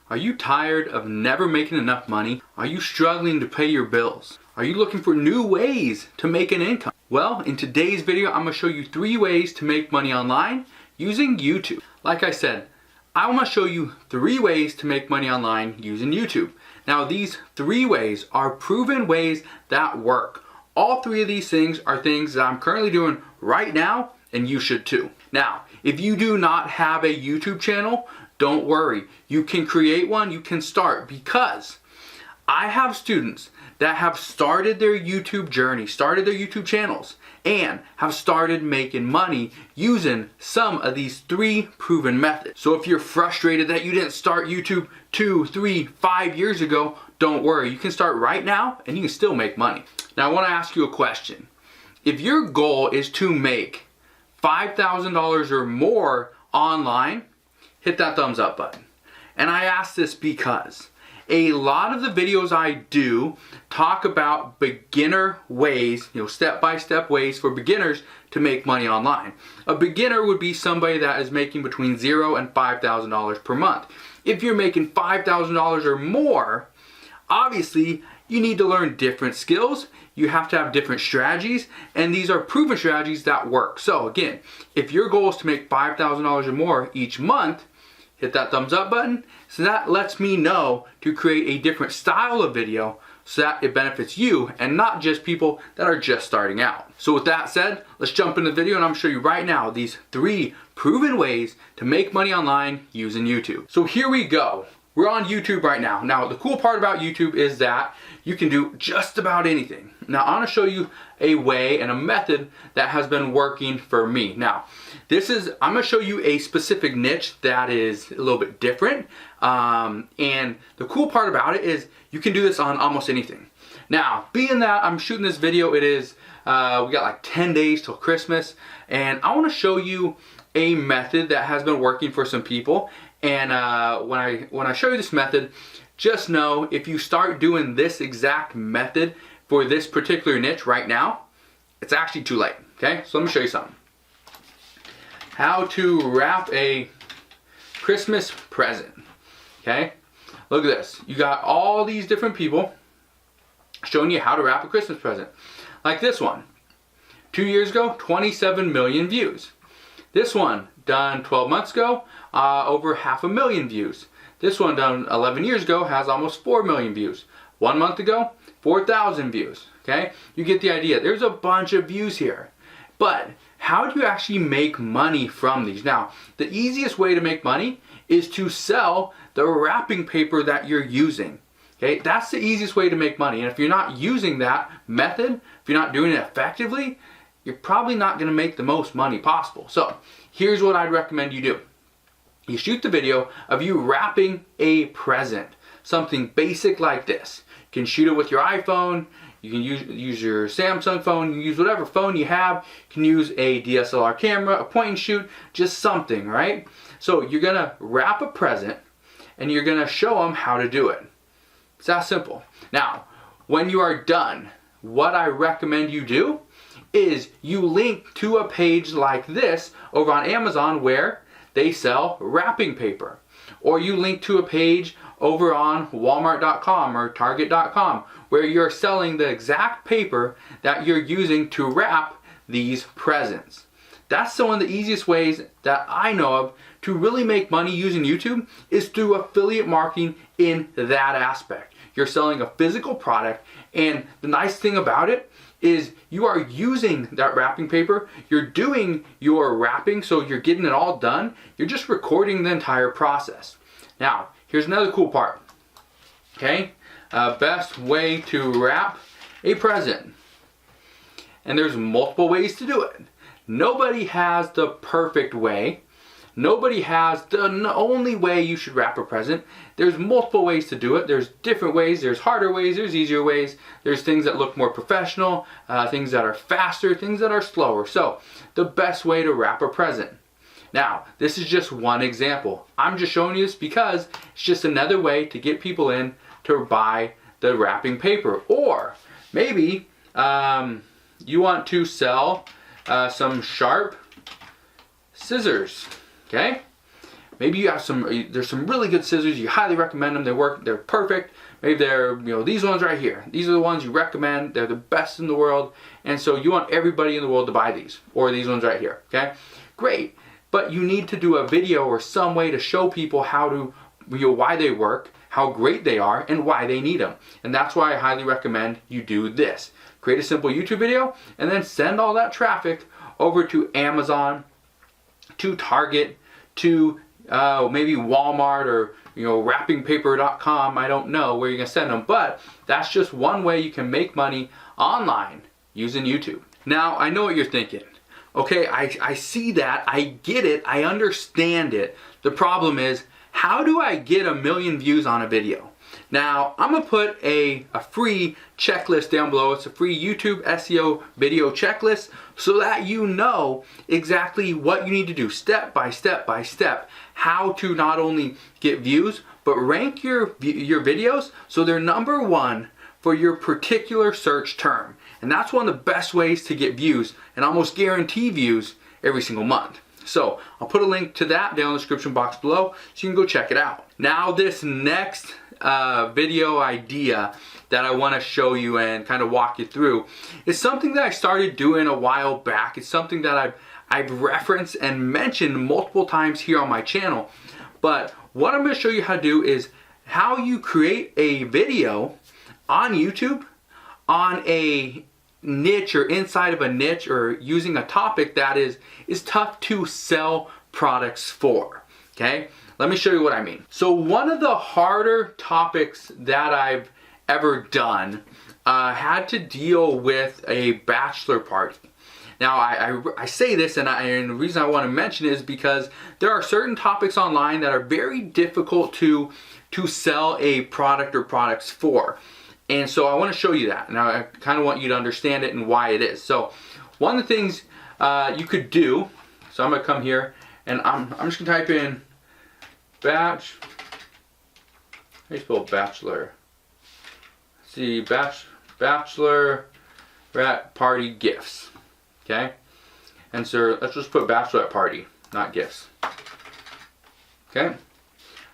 Are you tired of never making enough money? Are you struggling to pay your bills? Are you looking for new ways to make an income? Well, in today's video, I'm gonna show you 3 ways to make money online using YouTube. Like I said, I wanna show you 3 ways to make money online using YouTube. Now, these 3 ways are proven ways that work. All 3 of these things are things that I'm currently doing right now, and you should too. Now, if you do not have a YouTube channel, don't worry. You can create one, you can start, because I have students that have started their YouTube journey, started their YouTube channels, and have started making money using some of these 3 proven methods. So if you're frustrated that you didn't start YouTube 2, 3, 5 years ago, don't worry. You can start right now and you can still make money. Now I want to ask you a question. If your goal is to make $5,000 or more online, hit that thumbs up button. And I ask this because a lot of the videos I do talk about beginner ways, step-by-step ways for beginners to make money online. A beginner would be somebody that is making between $0 and $5,000 per month. If you're making $5,000 or more, obviously you need to learn different skills. You have to have different strategies, and these are proven strategies that work. So again, if your goal is to make $5,000 or more each month, hit that thumbs up button. So that lets me know to create a different style of video so that it benefits you and not just people that are just starting out. So with that said, let's jump into the video and I'm gonna show you right now these 3 proven ways to make money online using YouTube. So here we go. We're on YouTube right now. Now, the cool part about YouTube is that you can do just about anything. Now, I'm gonna show you a way and a method that has been working for me. Now, I'm gonna show you a specific niche that is a little bit different. And the cool part about it is you can do this on almost anything. Now, being that I'm shooting this video, we got like 10 days till Christmas, and I wanna show you a method that has been working for some people. And when I show you this method, just know if you start doing this exact method for this particular niche right now, it's actually too late, okay? So let me show you something. How to wrap a Christmas present, okay? Look at this. You got all these different people showing you how to wrap a Christmas present. Like this one. 2 years ago, 27 million views. This one, done 12 months ago, over 500,000 views. This one done 11 years ago has almost 4 million views. 1 month ago, 4,000 views, okay? You get the idea. There's a bunch of views here. But how do you actually make money from these? Now, the easiest way to make money is to sell the wrapping paper that you're using, okay? That's the easiest way to make money. And if you're not using that method, if you're not doing it effectively, you're probably not gonna make the most money possible. So here's what I'd recommend you do. You shoot the video of you wrapping a present, something basic like this. You can shoot it with your iPhone, you can use your Samsung phone, you can use whatever phone you have, you can use a DSLR camera, a point and shoot, just something, right? So you're gonna wrap a present and you're gonna show them how to do it. It's that simple. Now, when you are done, what I recommend you do is you link to a page like this over on Amazon where they sell wrapping paper. Or you link to a page over on Walmart.com or Target.com where you're selling the exact paper that you're using to wrap these presents. That's one of the easiest ways that I know of to really make money using YouTube is through affiliate marketing in that aspect. You're selling a physical product, and the nice thing about it is you are using that wrapping paper, you're doing your wrapping, so you're getting it all done, you're just recording the entire process. Now, here's another cool part, okay? Best way to wrap a present. And there's multiple ways to do it. Nobody has the perfect way. Nobody has the only way you should wrap a present. There's multiple ways to do it. There's different ways. There's harder ways. There's easier ways. There's things that look more professional, things that are faster, things that are slower. So the best way to wrap a present. Now, this is just one example. I'm just showing you this because it's just another way to get people in to buy the wrapping paper. Or maybe you want to sell some sharp scissors. Okay? Maybe you have there's some really good scissors, you highly recommend them, they're perfect. Maybe they're, these ones right here. These are the ones you recommend, they're the best in the world, and so you want everybody in the world to buy these, or these ones right here, okay? Great, but you need to do a video or some way to show people how to, why they work, how great they are, and why they need them. And that's why I highly recommend you do this. Create a simple YouTube video, and then send all that traffic over to Amazon, to Target, to maybe Walmart, or wrappingpaper.com. I don't know where you're gonna send them, but that's just one way you can make money online using YouTube. Now, I know what you're thinking. Okay, I see that, I get it, I understand it. The problem is, how do I get 1 million views on a video? Now, I'm gonna put a free checklist down below. It's a free YouTube SEO video checklist, so that you know exactly what you need to do, step by step by step, how to not only get views, but rank your videos so they're #1 for your particular search term. And that's one of the best ways to get views, and almost guarantee views every single month. So I'll put a link to that down in the description box below, so you can go check it out. Now, this next video idea that I want to show you and kind of walk you through is something that I started doing a while back. It's something that I've referenced and mentioned multiple times here on my channel. But what I'm going to show you how to do is how you create a video on YouTube on a niche, or inside of a niche, or using a topic that is tough to sell products for. Okay, let me show you what I mean. So one of the harder topics that I've ever done had to deal with a bachelor party. Now, I say this, and the reason I want to mention it is because there are certain topics online that are very difficult to sell a product or products for. And so I want to show you that. Now, I kind of want you to understand it and why it is. So one of the things you could do, so I'm going to come here, and I'm just going to type in how do you spell bachelor? Let's see, bachelor party gifts. Okay, and so let's just put bachelorette party, not gifts. Okay,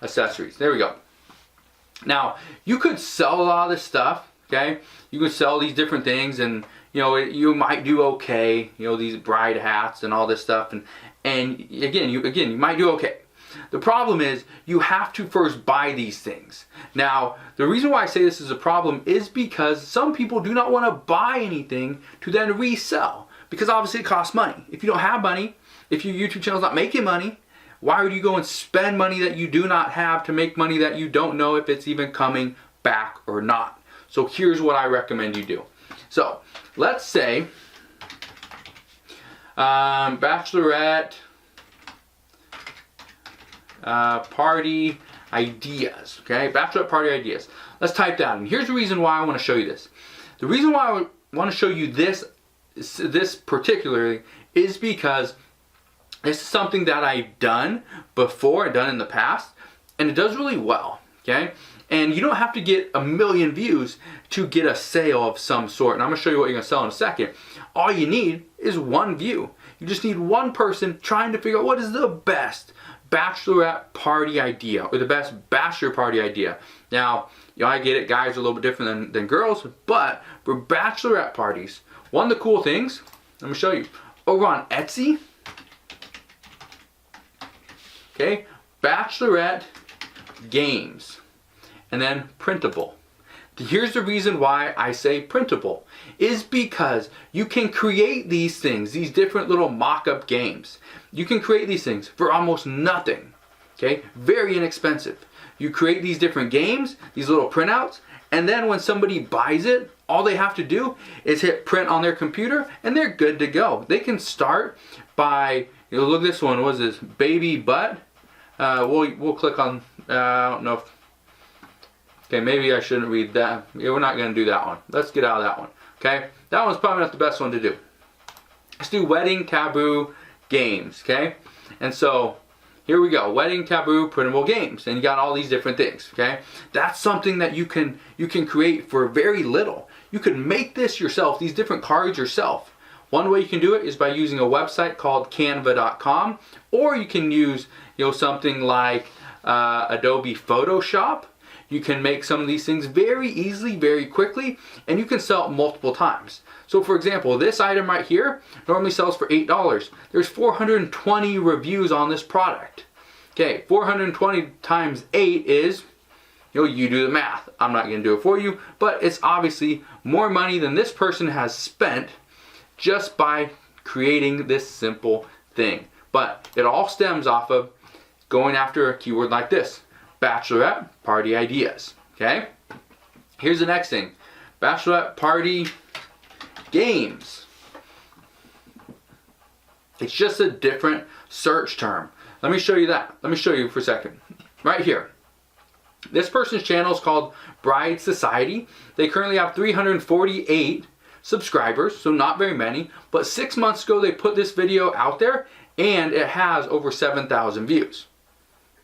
accessories. There we go. Now, you could sell a lot of this stuff. Okay, you could sell these different things, and you might do okay. These bride hats and all this stuff, and again you might do okay. The problem is, you have to first buy these things. Now, the reason why I say this is a problem is because some people do not want to buy anything to then resell, because obviously it costs money. If you don't have money, if your YouTube channel is not making money, why would you go and spend money that you do not have to make money that you don't know if it's even coming back or not? So here's what I recommend you do. So let's say bachelorette party ideas. Okay, bachelorette party ideas. Let's type that in. Here's the reason why I want to show you this. The reason why I want to show you this particularly is because this is something that I've done before, done in the past, and it does really well. Okay, and you don't have to get 1 million views to get a sale of some sort. And I'm going to show you what you're going to sell in a second. All you need is 1 view. You just need one person trying to figure out what is the best bachelorette party idea, or the best bachelor party idea. Now, I get it, guys are a little bit different than girls, but for bachelorette parties, one of the cool things, let me show you, over on Etsy, okay, bachelorette games, and then printable. Here's the reason why I say printable, is because you can create these things, these different little mock-up games. You can create these things for almost nothing, okay? Very inexpensive. You create these different games, these little printouts, and then when somebody buys it, all they have to do is hit print on their computer, and they're good to go. They can start by, look at this one, what is this, baby butt? We'll click on, I don't know if, okay, maybe I shouldn't read that. Yeah, we're not going to do that one. Let's get out of that one. Okay, that one's probably not the best one to do. Let's do wedding taboo games. Okay, and so here we go. Wedding taboo printable games, and you got all these different things. Okay, that's something that you can create for very little. You could make this yourself. These different cards yourself. One way you can do it is by using a website called canva.com, or you can use something like Adobe Photoshop. You can make some of these things very easily, very quickly, and you can sell it multiple times. So for example, this item right here normally sells for $8. There's 420 reviews on this product. Okay, 420 times 8 is, you do the math. I'm not going to do it for you, but it's obviously more money than this person has spent just by creating this simple thing. But it all stems off of going after a keyword like this: bachelorette party ideas. Okay? Here's the next thing: bachelorette party games. It's just a different search term. Let me show you that. Let me show you for a second. Right here. This person's channel is called Bride Society. They currently have 348 subscribers, so not very many, but 6 months ago they put this video out there and it has over 7,000 views.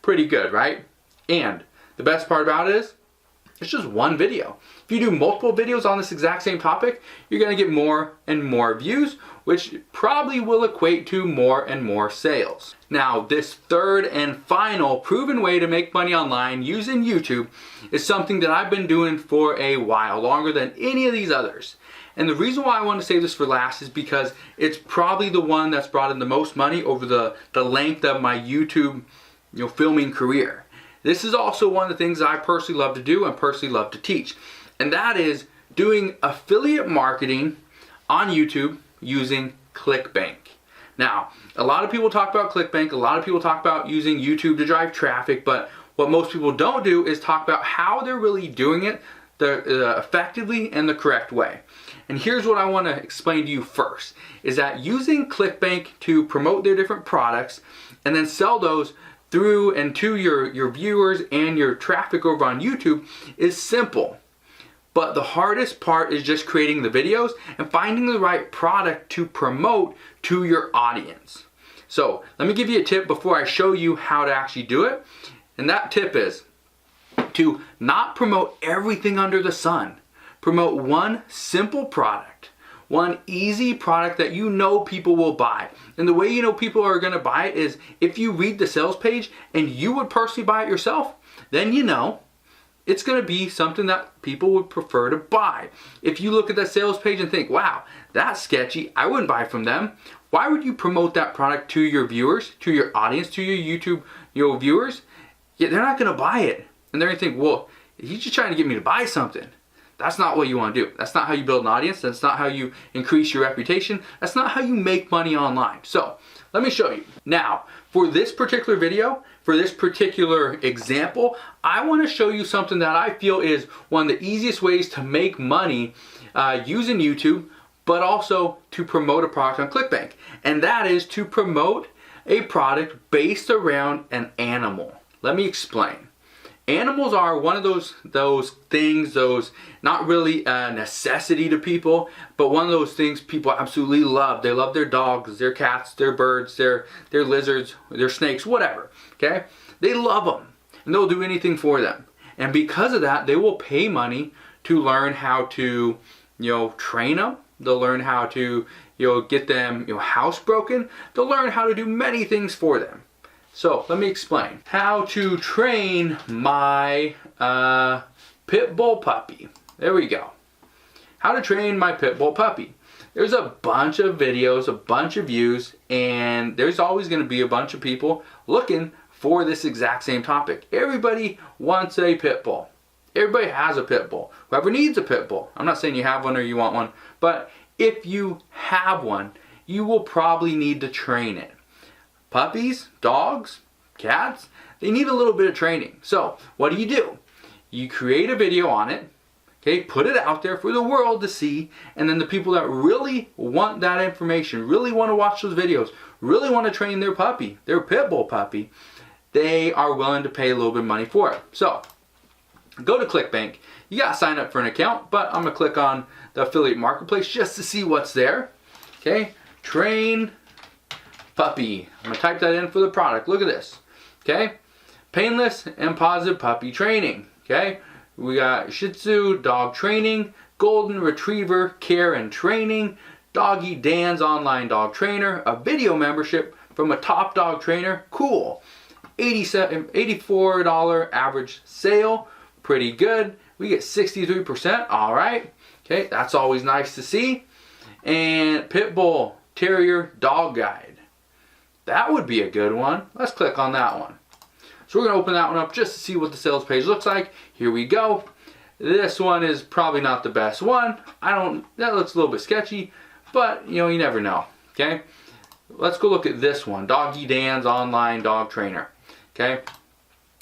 Pretty good, right? And the best part about it is it's just one video. If you do multiple videos on this exact same topic, you're going to get more and more views, which probably will equate to more and more sales. Now, this third and final proven way to make money online using YouTube is something that I've been doing for a while, longer than any of these others. And the reason why I want to save this for last is because it's probably the one that's brought in the most money over the length of my YouTube filming career. This is also one of the things that I personally love to do and personally love to teach. And that is doing affiliate marketing on YouTube using ClickBank. Now, a lot of people talk about ClickBank, a lot of people talk about using YouTube to drive traffic, but what most people don't do is talk about how they're really doing it effectively and the correct way. And here's what I want to explain to you first, is that using ClickBank to promote their different products and then sell those through and to your viewers and your traffic over on YouTube is simple. But the hardest part is just creating the videos and finding the right product to promote to your audience. So let me give you a tip before I show you how to actually do it. And that tip is to not promote everything under the sun. Promote one simple product. One easy product that people will buy. And the way people are going to buy it is if you read the sales page and you would personally buy it yourself, then it's going to be something that people would prefer to buy. If you look at that sales page and think, wow, that's sketchy, I wouldn't buy from them. Why would you promote that product to your viewers, to your audience, to your YouTube viewers? Yeah, they're not going to buy it. And they're going to think, well, he's just trying to get me to buy something. That's not what you want to do. That's not how you build an audience. That's not how you increase your reputation. That's not how you make money online. So let me show you. Now, for this particular video, for this particular example, I want to show you something that I feel is one of the easiest ways to make money using YouTube, but also to promote a product on ClickBank. And that is to promote a product based around an animal. Let me explain. Animals are one of those things, not really a necessity to people, but one of those things people absolutely love. They love their dogs, their cats, their birds, their lizards, their snakes, whatever. Okay? They love them, and they'll do anything for them. And because of that, they will pay money to learn how to, train them. They'll learn how to, get them, housebroken. They'll learn how to do many things for them. So let me explain how to train my pit bull puppy. There we go. How to train my pit bull puppy. There's a bunch of videos, a bunch of views, and there's always going to be a bunch of people looking for this exact same topic. Everybody wants a pit bull. Everybody has a pit bull. Whoever needs a pit bull. I'm not saying you have one or you want one, but if you have one, you will probably need to train it. Puppies, dogs, cats, they need a little bit of training. So what do? You create a video on it, okay, put it out there for the world to see, and then the people that really want that information, really want to watch those videos, really want to train their puppy, their pit bull puppy, they are willing to pay a little bit of money for it. So go to ClickBank. You got to sign up for an account, but I'm going to click on the affiliate marketplace just to see what's there. Okay, train puppy. I'm going to type that in for the product. Look at this. Okay, painless and positive puppy training. Okay, we got Shih Tzu dog training, Golden Retriever care and training, Doggy Dan's online dog trainer, a video membership from a top dog trainer. Cool. $84 average sale. Pretty good. We get 63%. All right. Okay, that's always nice to see. And Pitbull Terrier Dog Guide. That would be a good one. Let's click on that one. So we're going to open that one up just to see what the sales page looks like. Here we go. This one is probably not the best one. That looks a little bit sketchy, but you know, you never know. Okay. Let's go look at this one. Doggy Dan's online dog trainer. Okay.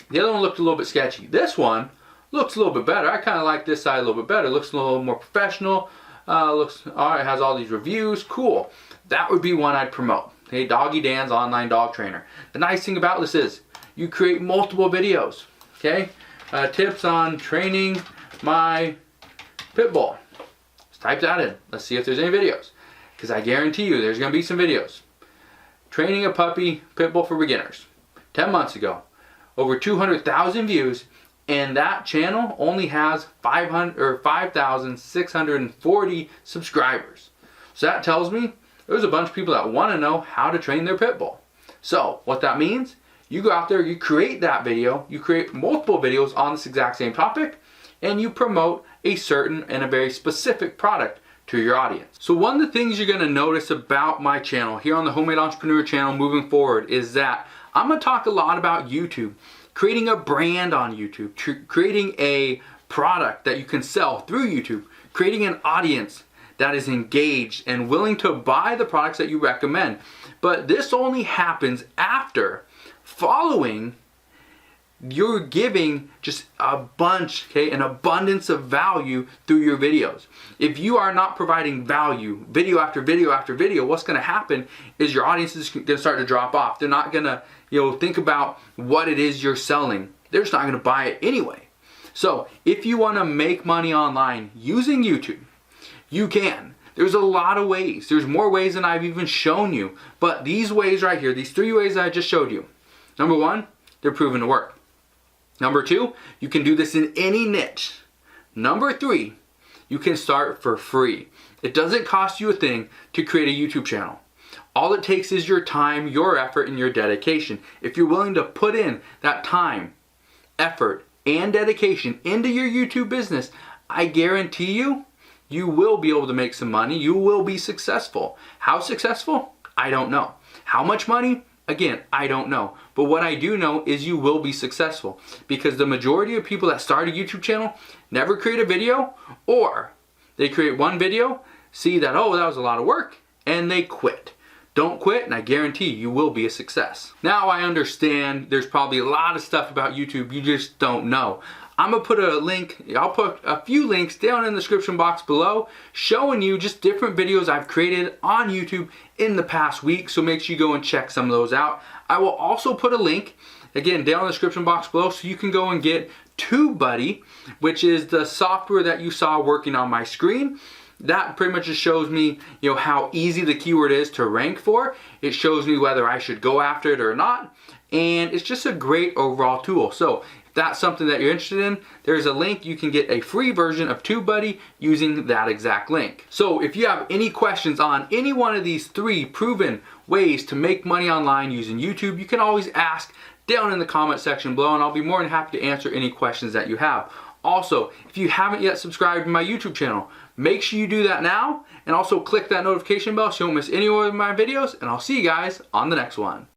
The other one looked a little bit sketchy. This one looks a little bit better. I kind of like this side a little bit better. It looks a little more professional. Looks all right. It has all these reviews. Cool. That would be one I'd promote. Okay, Doggy Dan's online dog trainer. The nice thing about this is you create multiple videos. Okay, tips on training my pit bull. Let's type that in. Let's see if there's any videos, because I guarantee you there's going to be some videos. Training a puppy pit bull for beginners. 10 months ago, over 200,000 views. And that channel only has 5,640 subscribers. So that tells me there's a bunch of people that want to know how to train their pit bull. So what that means, you go out there, you create that video, you create multiple videos on this exact same topic, and you promote a certain and a very specific product to your audience. So one of the things you're going to notice about my channel here on the Homemade Entrepreneur channel moving forward is that I'm going to talk a lot about YouTube. Creating a brand on YouTube, creating a product that you can sell through YouTube, creating an audience that is engaged and willing to buy the products that you recommend. But this only happens after following, you're giving just a bunch, okay, an abundance of value through your videos. If you are not providing value, video after video after video, what's going to happen is your audience is going to start to drop off. They're not going to, think about what it is you're selling. They're just not going to buy it anyway. So if you want to make money online using YouTube, you can. There's a lot of ways. There's more ways than I've even shown you. But these ways right here, these 3 ways I just showed you. Number 1, they're proven to work. Number 2, you can do this in any niche. Number 3, you can start for free. It doesn't cost you a thing to create a YouTube channel. All it takes is your time, your effort, and your dedication. If you're willing to put in that time, effort, and dedication into your YouTube business, I guarantee you, you will be able to make some money. You will be successful. How successful? I don't know. How much money? Again, I don't know. But what I do know is you will be successful, because the majority of people that start a YouTube channel never create a video, or they create one video, see that, oh, that was a lot of work, and they quit. Don't quit, and I guarantee you will be a success. Now I understand there's probably a lot of stuff about YouTube you just don't know. I'm going to put a link, I'll put a few links down in the description box below showing you just different videos I've created on YouTube in the past week, so make sure you go and check some of those out. I will also put a link, again, down in the description box below, so you can go and get TubeBuddy, which is the software that you saw working on my screen. That pretty much just shows me, how easy the keyword is to rank for. It shows me whether I should go after it or not. And it's just a great overall tool. So if that's something that you're interested in, there's a link. You can get a free version of TubeBuddy using that exact link. So if you have any questions on any one of these 3 proven ways to make money online using YouTube, you can always ask down in the comment section below, and I'll be more than happy to answer any questions that you have. Also, if you haven't yet subscribed to my YouTube channel, make sure you do that now, and also click that notification bell so you don't miss any more of my videos, and I'll see you guys on the next one.